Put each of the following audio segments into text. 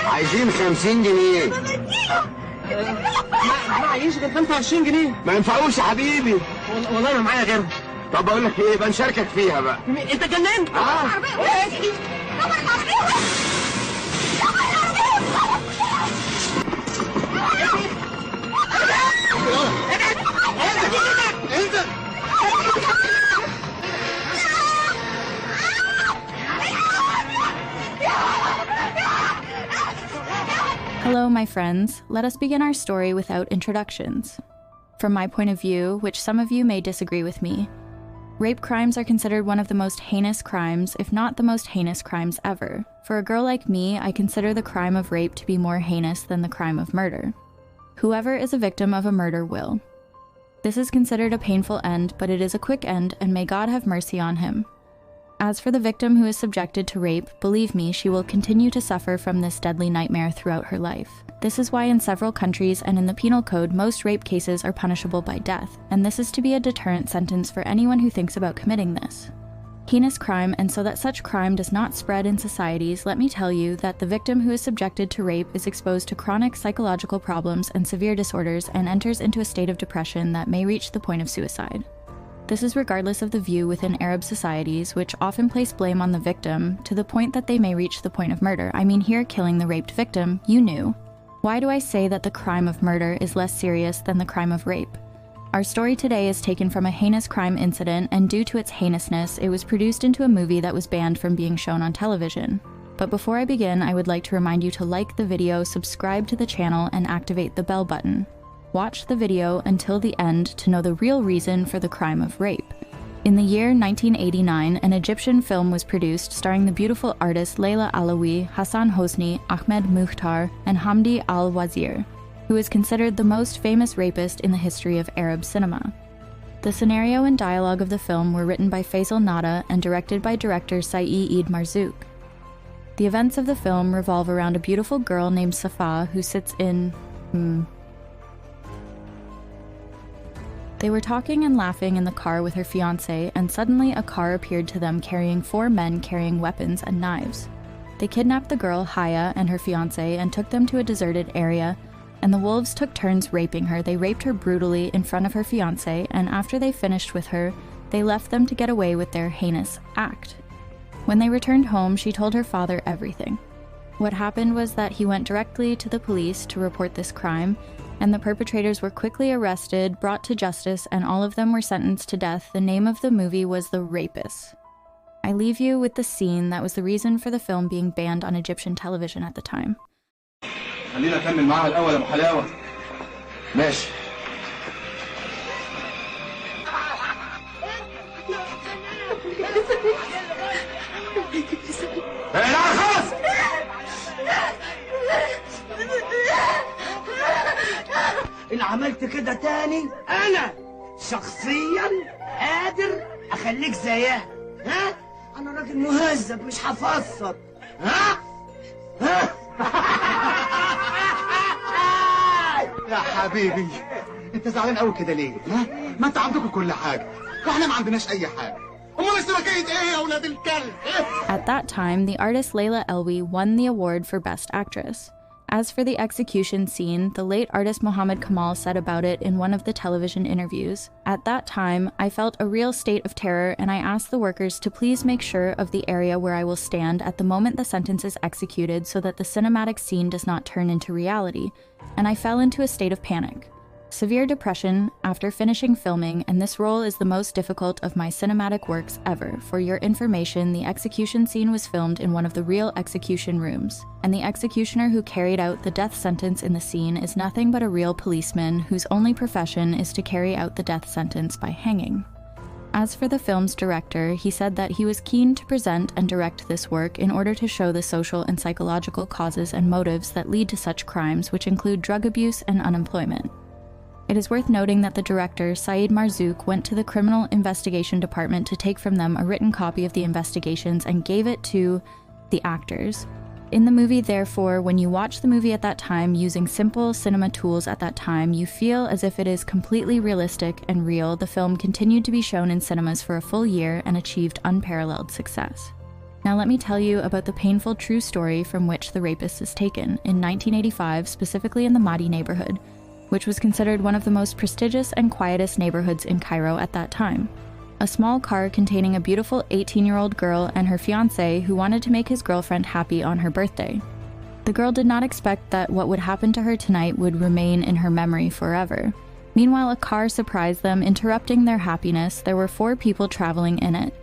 عايزين 50 جنيه. معيش غير 25 جنيه. ما ينفعوش يا حبيبي. والله ما معايا غيرهم. طب اقول لك ايه، بنشاركك فيها بقى. انت جننت؟ Hello, my friends. Let us begin our story without introductions. From my point of view, which some of you may disagree with me, rape crimes are considered one of the most heinous crimes, if not the most heinous crimes ever. For a girl like me, I consider the crime of rape to be more heinous than the crime of murder. Whoever is a victim of a murder will. This is considered a painful end, but it is a quick end, and may God have mercy on him. As for the victim who is subjected to rape, believe me, she will continue to suffer from this deadly nightmare throughout her life. This is why in several countries and in the penal code, most rape cases are punishable by death, and this is to be a deterrent sentence for anyone who thinks about committing this heinous crime. And so that such crime does not spread in societies, let me tell you that the victim who is subjected to rape is exposed to chronic psychological problems and severe disorders and enters into a state of depression that may reach the point of suicide. This is regardless of the view within Arab societies, which often place blame on the victim to the point that they may reach the point of murder. I mean, here killing the raped victim, you knew. Why do I say that the crime of murder is less serious than the crime of rape? Our story today is taken from a heinous crime incident, and due to its heinousness, it was produced into a movie that was banned from being shown on television. But before I begin, I would like to remind you to like the video, subscribe to the channel, and activate the bell button. Watch the video until the end to know the real reason for the crime of rape. In the year 1989, an Egyptian film was produced starring the beautiful artists Layla Alawi, Hassan Hosni, Ahmed Mukhtar, and Hamdi al-Wazir, who is considered the most famous rapist in the history of Arab cinema. The scenario and dialogue of the film were written by Faisal Nada and directed by director Saeed Marzouk. The events of the film revolve around a beautiful girl named Safa who sits in... They were talking and laughing in the car with her fiancé, and suddenly a car appeared to them carrying 4 men carrying weapons and knives. They kidnapped the girl, Haya, and her fiancé and took them to a deserted area, and the wolves took turns raping her. They raped her brutally in front of her fiancé, and after they finished with her, they left them to get away with their heinous act. When they returned home, she told her father everything. What happened was that he went directly to the police to report this crime, and the perpetrators were quickly arrested, brought to justice, and all of them were sentenced to death. The name of the movie was The Rapists. I leave you with the scene that was the reason for the film being banned on Egyptian television at the time. خلينا نكمل معاها الأول يا أبو حلاوة. ماشي. لا خلاص. إن عملت كده تاني أنا شخصيا قادر أخليك زيها. ها؟ أنا راجل مهذب مش هفصل. ها؟ ها؟ يا حبيبي انت زعلان قوي كده ليه؟ ها؟ ما انت عندكم كل حاجه واحنا ما عندناش اي حاجه. امال اشتراكيه ايه يا اولاد الكلب؟ At that time, the artist Layla Elwi won the award for Best Actress. As for the execution scene, the late artist Muhammad Kamal said about it in one of the television interviews, "At that time, I felt a real state of terror, and I asked the workers to please make sure of the area where I will stand at the moment the sentence is executed so that the cinematic scene does not turn into reality, and I fell into a state of panic. Severe depression after finishing filming, and this role is the most difficult of my cinematic works ever. For your information, the execution scene was filmed in one of the real execution rooms, and the executioner who carried out the death sentence in the scene is nothing but a real policeman whose only profession is to carry out the death sentence by hanging." As for the film's director, he said that he was keen to present and direct this work in order to show the social and psychological causes and motives that lead to such crimes, which include drug abuse and unemployment. It is worth noting that the director, Saeed Marzouk, went to the Criminal Investigation Department to take from them a written copy of the investigations and gave it to the actors. In the movie, therefore, when you watch the movie at that time using simple cinema tools at that time, you feel as if it is completely realistic and real. The film continued to be shown in cinemas for a full year and achieved unparalleled success. Now let me tell you about the painful true story from which the rapist is taken, in 1985, specifically in the Maadi neighborhood, which was considered one of the most prestigious and quietest neighborhoods in Cairo at that time. A small car containing a beautiful 18-year-old girl and her fiancé who wanted to make his girlfriend happy on her birthday. The girl did not expect that what would happen to her tonight would remain in her memory forever. Meanwhile, a car surprised them, interrupting their happiness. There were 4 people traveling in it.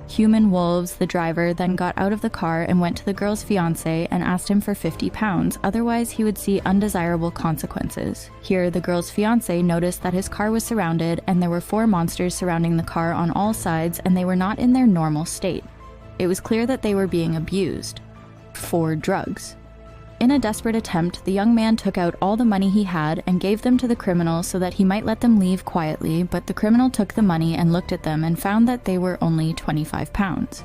Human Wolves, the driver, then got out of the car and went to the girl's fiancé and asked him for £50, otherwise he would see undesirable consequences. Here, the girl's fiancé noticed that his car was surrounded and there were 4 monsters surrounding the car on all sides, and they were not in their normal state. It was clear that they were being abused. For drugs. In a desperate attempt, the young man took out all the money he had and gave them to the criminal so that he might let them leave quietly, but the criminal took the money and looked at them and found that they were only £25.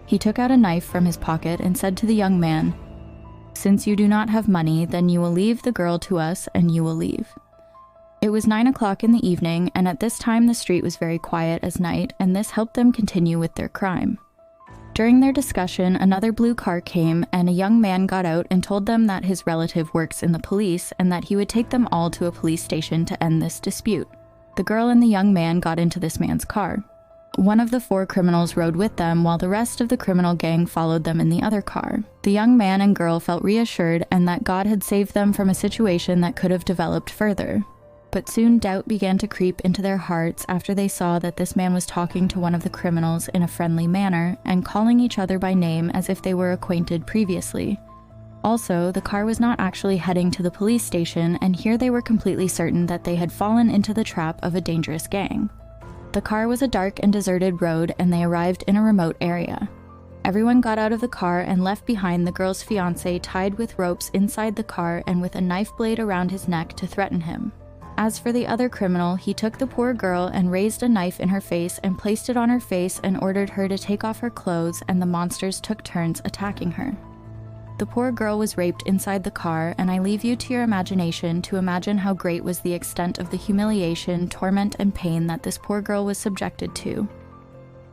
He took out a knife from his pocket and said to the young man, "Since you do not have money, then you will leave the girl to us and you will leave." It was 9 o'clock in the evening, and at this time the street was very quiet as night, and this helped them continue with their crime. During their discussion, another blue car came, and a young man got out and told them that his relative works in the police and that he would take them all to a police station to end this dispute. The girl and the young man got into this man's car. One of the 4 criminals rode with them, while the rest of the criminal gang followed them in the other car. The young man and girl felt reassured and that God had saved them from a situation that could have developed further. But soon doubt began to creep into their hearts after they saw that this man was talking to one of the criminals in a friendly manner and calling each other by name as if they were acquainted previously. Also, the car was not actually heading to the police station, and here they were completely certain that they had fallen into the trap of a dangerous gang. The car was a dark and deserted road, and they arrived in a remote area. Everyone got out of the car and left behind the girl's fiancé tied with ropes inside the car and with a knife blade around his neck to threaten him. As for the other criminal, he took the poor girl and raised a knife in her face and placed it on her face and ordered her to take off her clothes, and the monsters took turns attacking her. The poor girl was raped inside the car, and I leave you to your imagination to imagine how great was the extent of the humiliation, torment, and pain that this poor girl was subjected to.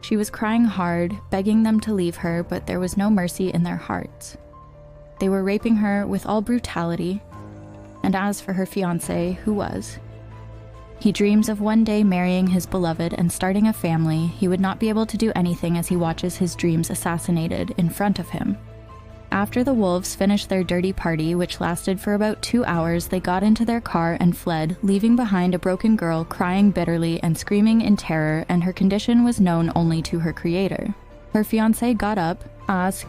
She was crying hard, begging them to leave her, but there was no mercy in their hearts. They were raping her with all brutality. And as for her fiancé, who was? He dreams of one day marrying his beloved and starting a family. He would not be able to do anything as he watches his dreams assassinated in front of him. After the wolves finished their dirty party, which lasted for about 2 hours, they got into their car and fled, leaving behind a broken girl crying bitterly and screaming in terror, and her condition was known only to her creator. Her fiancé got up,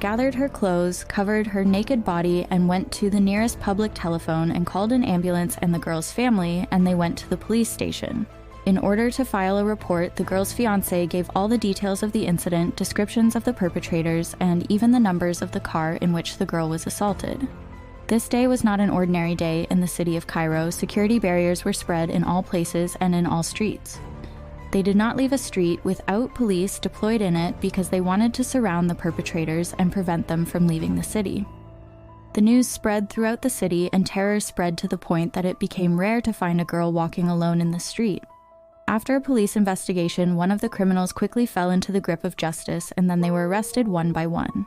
gathered her clothes, covered her naked body, and went to the nearest public telephone and called an ambulance and the girl's family, and they went to the police station. In order to file a report, the girl's fiancé gave all the details of the incident, descriptions of the perpetrators, and even the numbers of the car in which the girl was assaulted. This day was not an ordinary day in the city of Cairo. Security barriers were spread in all places and in all streets. They did not leave a street without police deployed in it because they wanted to surround the perpetrators and prevent them from leaving the city. The news spread throughout the city, and terror spread to the point that it became rare to find a girl walking alone in the street. After a police investigation, one of the criminals quickly fell into the grip of justice, and then they were arrested one by one.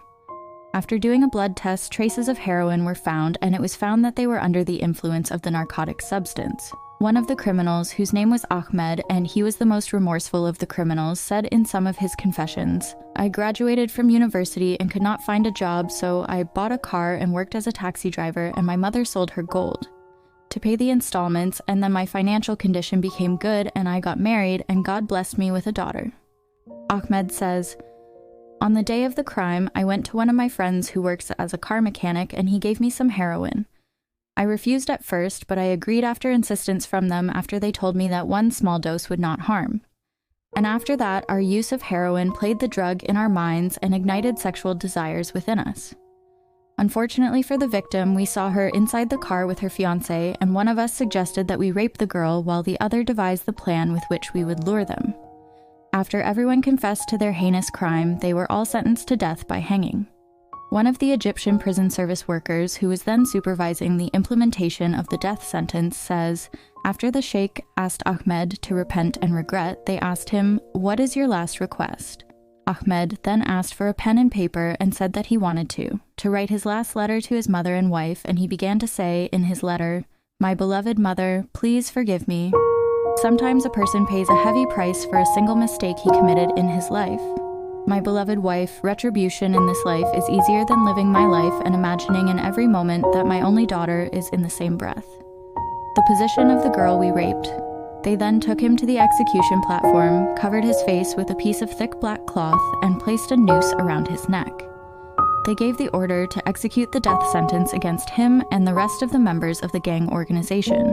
After doing a blood test, traces of heroin were found, and it was found that they were under the influence of the narcotic substance. One of the criminals, whose name was Ahmed, and he was the most remorseful of the criminals, said in some of his confessions, "I graduated from university and could not find a job, so I bought a car and worked as a taxi driver, and my mother sold her gold to pay the installments, and then my financial condition became good and I got married, and God blessed me with a daughter." Ahmed says, "On the day of the crime, I went to one of my friends who works as a car mechanic, and he gave me some heroin. I refused at first, but I agreed after insistence from them after they told me that one small dose would not harm. And after that, our use of heroin played the drug in our minds and ignited sexual desires within us. Unfortunately for the victim, we saw her inside the car with her fiancé, and one of us suggested that we rape the girl while the other devised the plan with which we would lure them. After everyone confessed to their heinous crime, they were all sentenced to death by hanging." One of the Egyptian prison service workers who was then supervising the implementation of the death sentence says, after the sheikh asked Ahmed to repent and regret, they asked him, "What is your last request?" Ahmed then asked for a pen and paper and said that he wanted to write his last letter to his mother and wife, and he began to say in his letter, "My beloved mother, please forgive me." Sometimes a person pays a heavy price for a single mistake he committed in his life. My beloved wife, retribution in this life is easier than living my life and imagining in every moment that my only daughter is in the same breath. The position of the girl we raped. They then took him to the execution platform, covered his face with a piece of thick black cloth, and placed a noose around his neck. They gave the order to execute the death sentence against him and the rest of the members of the gang organization.